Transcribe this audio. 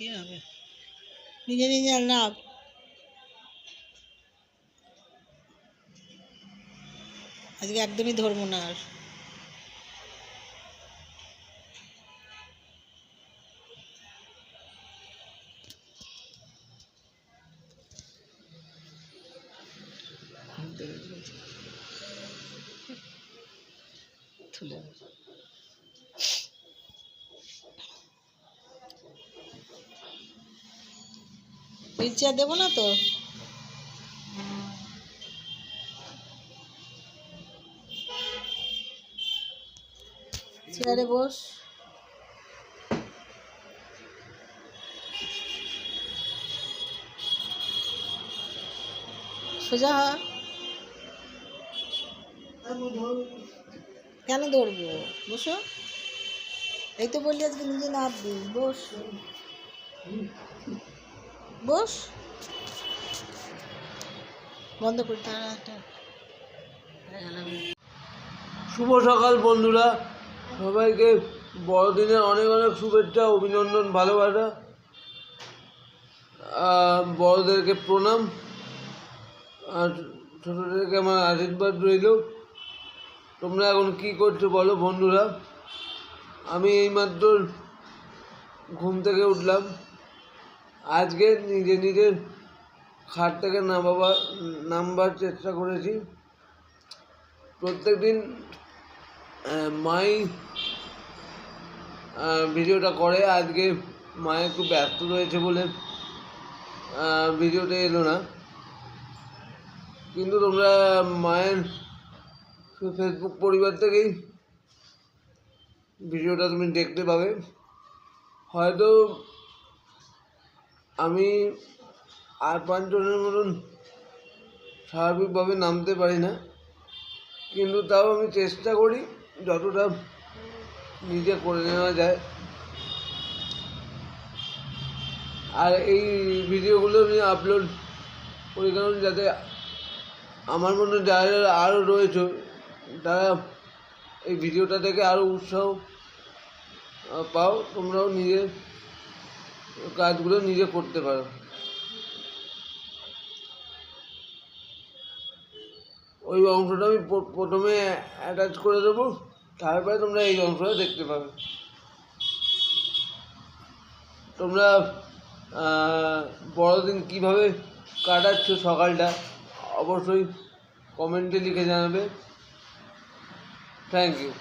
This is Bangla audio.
কি হবে নিজে নিজে লাভ। আজকে একদমই ধরবো না আর। হুইল চেয়ার দেবো না তো। চেয়ারে বস। সোজা হ। কেন দৌড়বো, বসো। এই তো বললি আজকে নিজে নামবি, বস বস। বন্ধ করি তাড়াতাড়ি। শুভ সকাল বন্ধুরা, সবাইকে বড়দিনের অনেক অনেক শুভেচ্ছা, অভিনন্দন, ভালোবাসা। বড়দেরকে প্রণাম আর ছোটোদেরকে আমার আশীর্বাদ রইল। তোমরা এখন কী করছো বলো বন্ধুরা? আমি এইমাত্র ঘুম থেকে উঠলাম। আজকে নিজে নিজের খাট থেকে নামবার চেষ্টা করেছি। প্রত্যেক দিন মাই ভিডিওটা করে, আজকে মায়ে একটু ব্যস্ত রয়েছে বলে ভিডিওটা এলো না। কিন্তু তোমরা মায়ের ফেসবুক পরিবার থেকেই ভিডিওটা তুমি দেখতে পাবে। হয়তো আমি আর 5 জনের মতন স্বাভাবিকভাবে নামতে পারি না, কিন্তু তাও আমি চেষ্টা করি যতটা নিজে করে নেওয়া যায়। আর এই ভিডিওগুলো আমি আপলোড করি কারণ যাতে আমার মনে যারা আরও রয়েছে তারা এই ভিডিওটা দেখে আরও উৎসাহ পাও, তোমরাও নিজের কাজগুলো নিজে করতে পারো। ওই অংশটা আমি প্রথমে অ্যাটাচ করে দেবো, তারপরে তোমরা এই অংশটা দেখতে পাবে। তোমরা বড়দিন কীভাবে কাটাচ্ছ সকালটা অবশ্যই কমেন্টে লিখে জানাবে। Thank you.